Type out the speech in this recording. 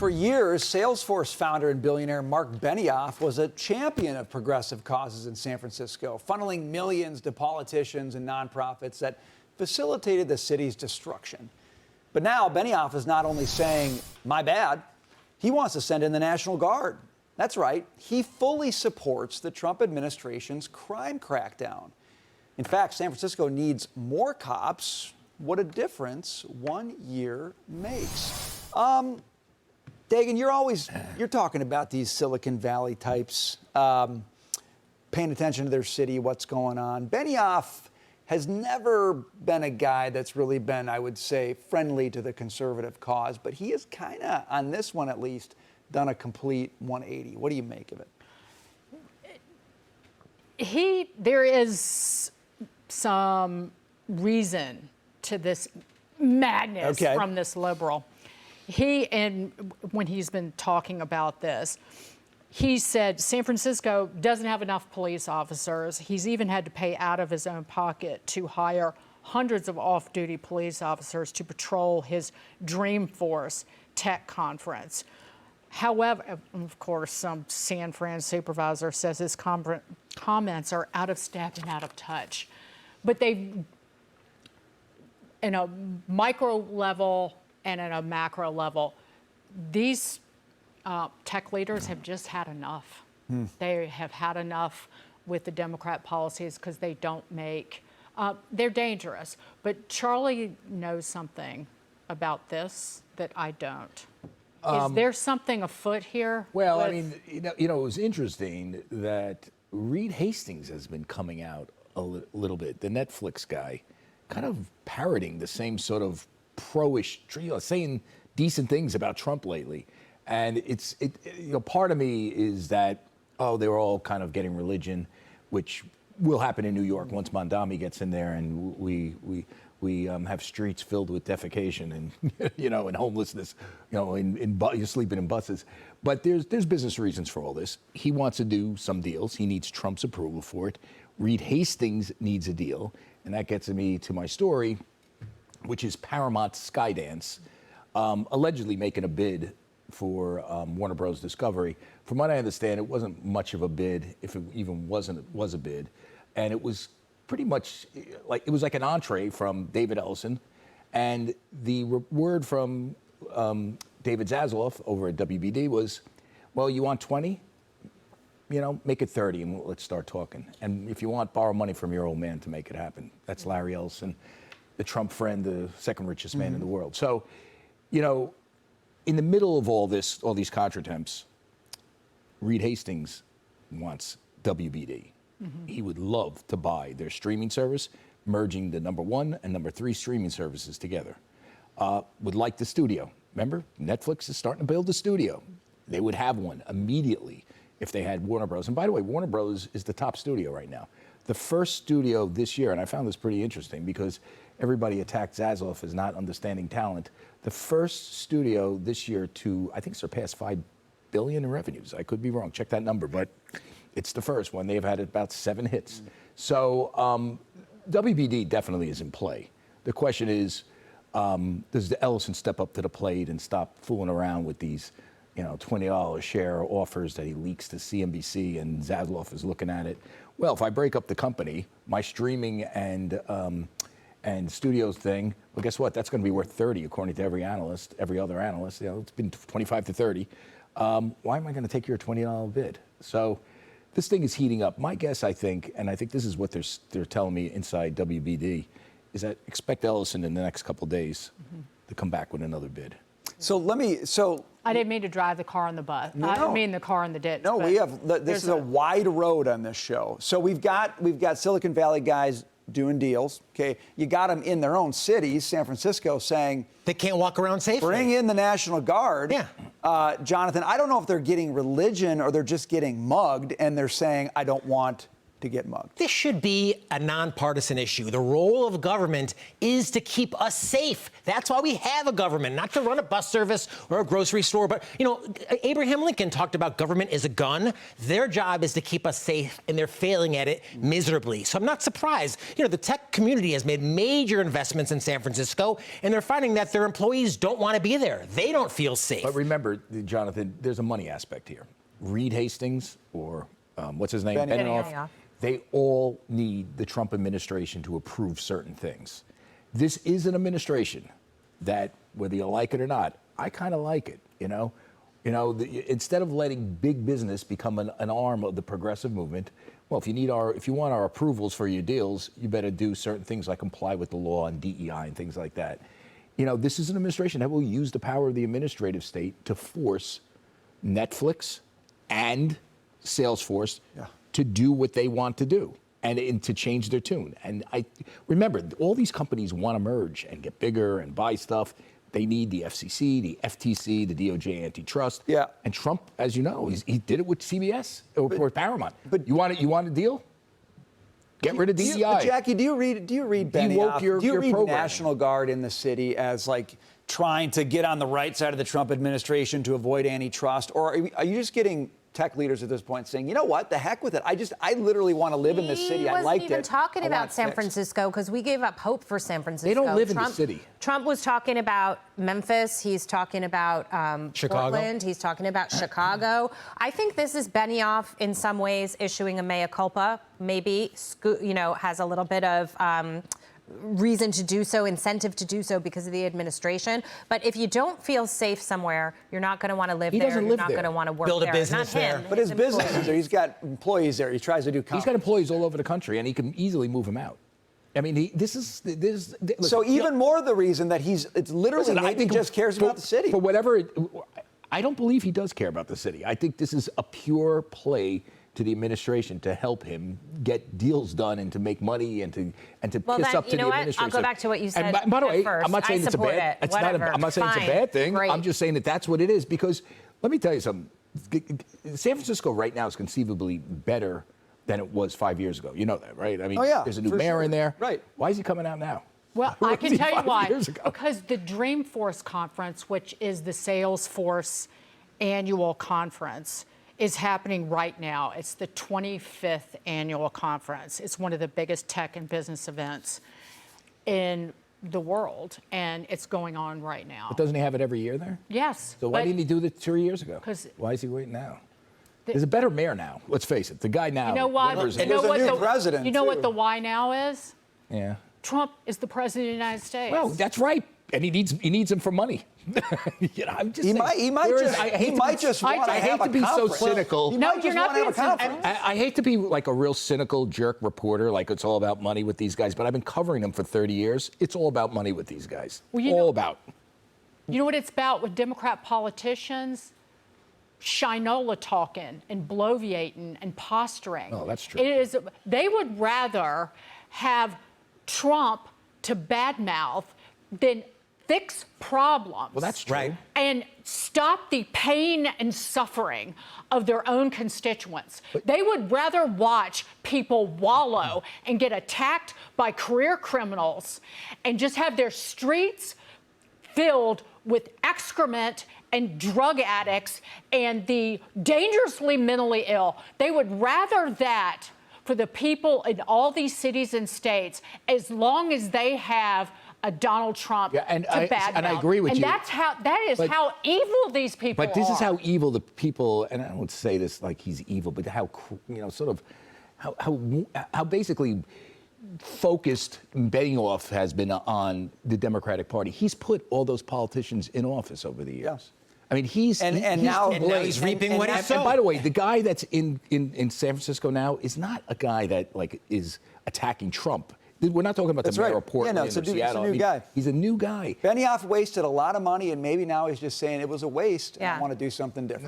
For years, Salesforce founder and billionaire Marc Benioff was a champion of progressive causes in San Francisco, funneling millions to politicians and nonprofits that facilitated the city's destruction. But now Benioff is not only saying, my bad, he wants to send in the National Guard. That's right, he fully supports the Trump administration's crime crackdown. In fact, San Francisco needs more cops. What a difference 1 year makes. Dagan, you're talking about these Silicon Valley types, paying attention to their city, what's going on. Benioff has never been a guy that's really been, I would say, friendly to the conservative cause, but he has kind of, on this one at least, done a complete 180. What do you make of it? There is some reason to this madness from this liberal. When he's been talking about this, he said San Francisco doesn't have enough police officers. He's even had to pay out of his own pocket to hire hundreds of off-duty police officers to patrol his Dreamforce tech conference. However, of course, some San Fran supervisor says his comments are out of step and out of touch. But in a micro level and at a macro level, these tech leaders have just had enough. They have had enough with the Democrat policies because they don't they're dangerous. But Charlie knows something about this that I don't. Is there something afoot here? Well, I mean, it was interesting that Reed Hastings has been coming out a little bit, the Netflix guy, kind of parroting the same sort of pro-ish, saying decent things about Trump lately. And part of me is that, they were all kind of getting religion, which will happen in New York once Mondami gets in there and we have streets filled with defecation and, and homelessness, you're sleeping in buses. But there's business reasons for all this. He wants to do some deals. He needs Trump's approval for it. Reed Hastings needs a deal. And that gets me to my story, which is Paramount Skydance, allegedly making a bid for Warner Bros. Discovery. From what I understand, it wasn't much of a bid, if it even was a bid. And it was pretty much it was like an entree from David Ellison. And the word from David Zasloff over at WBD was, well, you want 20? Make it 30 and let's start talking. And if you want, borrow money from your old man to make it happen. That's Larry Ellison, the Trump friend, the second richest man in the world. So, in the middle of all these contretemps, Reed Hastings wants WBD. He would love to buy their streaming service, merging the number 1 and number 3 streaming services together. Would like the studio. Remember, Netflix is starting to build a studio. They would have one immediately if they had Warner Bros. And by the way, Warner Bros. Is the top studio right now. The first studio this year, and I found this pretty interesting because everybody attacked Zasloff as not understanding talent. The first studio this year to, I think, surpass $5 billion in revenues. I could be wrong. Check that number, but it's the first one. They've had about 7 hits. So WBD definitely is in play. The question is, does Ellison step up to the plate and stop fooling around with these, $20 share offers that he leaks to CNBC, and Zasloff is looking at it? Well, if I break up the company, my streaming and studios thing, well, guess what? That's going to be worth 30, according to every other analyst. It's been 25 to 30. Why am I going to take your $20 bid? So this thing is heating up. My guess, I think this is what they're telling me inside WBD, is that expect Ellison in the next couple of days to come back with another bid. I didn't mean to drive the car on the bus. No. I didn't mean the car on the ditch. No, this is a wide road on this show. So we've got Silicon Valley guys doing deals. Okay, you got them in their own cities, San Francisco, saying they can't walk around safely. Bring in the National Guard. Yeah. Jonathan, I don't know if they're getting religion or they're just getting mugged, and they're saying, I don't want to get mugged. This should be a nonpartisan issue. The role of government is to keep us safe. That's why we have a government, not to run a bus service or a grocery store. But, you know, Abraham Lincoln talked about government as a gun. Their job is to keep us safe, and they're failing at it miserably. So I'm not surprised. You know, the tech community has made major investments in San Francisco, and they're finding that their employees don't want to be there. They don't feel safe. But remember, Jonathan, there's a money aspect here. Reed Hastings, or what's his name? Benioff. They all need the Trump administration to approve certain things. This is an administration that, whether you like it or not, I kind of like it, you know? Instead of letting big business become an arm of the progressive movement, well, if you want our approvals for your deals, you better do certain things like comply with the law and DEI and things like that. You know, this is an administration that will use the power of the administrative state to force Netflix and Salesforce to do what they want to do and to change their tune. And I remember, all these companies want to merge and get bigger and buy stuff. They need the FCC, the FTC, the DOJ antitrust. Yeah. And Trump, as you know, he did it with CBS or Paramount. But you want a deal? Get rid of DEI. Jackie, do you read Benioff? Do you read programming. National Guard in the city as like trying to get on the right side of the Trump administration to avoid antitrust? Or are you just getting tech leaders at this point saying, you know what, the heck with it. I literally want to live in this city. I liked it. He wasn't even talking about San fixed. Francisco because we gave up hope for San Francisco. They don't live in the city. Trump was talking about Memphis. He's talking about Chicago. Portland. He's talking about Chicago. I think this is Benioff in some ways issuing a mea culpa, maybe, has a little bit of reason to do so, incentive to do so because of the administration. But if you don't feel safe somewhere, you're not going to want to live there. You're not going to want to work there. Build a business there. But his business is there. He's got employees there. He tries to do commerce. He's got employees all over the country, and he can easily move them out. I mean, so even more the reason that it's literally I think he just cares about the city. For whatever, I don't believe he does care about the city. I think this is a pure play to the administration to help him get deals done and to make money and to kiss up to the administration. I'll go back to what you said. And by the way, first. I'm not saying it's a bad. It. I'm not saying it's a bad thing. Great. I'm just saying that that's what it is. Because let me tell you something. San Francisco right now is conceivably better than it was 5 years ago. You know that, right? I mean, there's a new mayor in there. Right. Why is he coming out now? Well, I can tell you why. Because the Dreamforce conference, which is the Salesforce annual conference, is happening right now. It's the 25th annual conference. It's one of the biggest tech and business events in the world, and it's going on right now. But doesn't he have it every year there? Yes. So why didn't he do it 3 years ago? 'Cause why is he waiting now? There's a better mayor now. Let's face it. The guy now. You know why? There's a new president, You know what too. the why now is? Yeah. Trump is the president of the United States. Well, that's right. And he needs him for money. I'm just He saying. might just want to I have hate to be so cynical. He No, might you're just not want to have a being conference. I hate to be like a real cynical jerk reporter, like it's all about money with these guys, but I've been covering them for 30 years. It's all about money with these guys. Well, all about. You know what it's about with Democrat politicians? Shinola talking and bloviating and posturing. Oh, that's true. It is. They would rather have Trump to badmouth than fix problems. Well, that's true. Right. And stop the pain and suffering of their own constituents. They would rather watch people wallow and get attacked by career criminals and just have their streets filled with excrement and drug addicts and the dangerously mentally ill. They would rather that for the people in all these cities and states, as long as they have a Donald Trump to badmouth. And I agree with you. And that is how evil these people are. But this is how evil the people, and I don't say this like he's evil, but how basically focused Benioff has been on the Democratic Party. He's put all those politicians in office over the years. Yes. I mean, now he's reaping what he sowed. And by the way, the guy that's in San Francisco now is not a guy that like is attacking Trump. We're not talking about That's the mayor right. of Portland Yeah, no, it's or Seattle. a new guy. He's a new guy. Benioff wasted a lot of money, and maybe now he's just saying it was a waste, and Yeah. I want to do something different.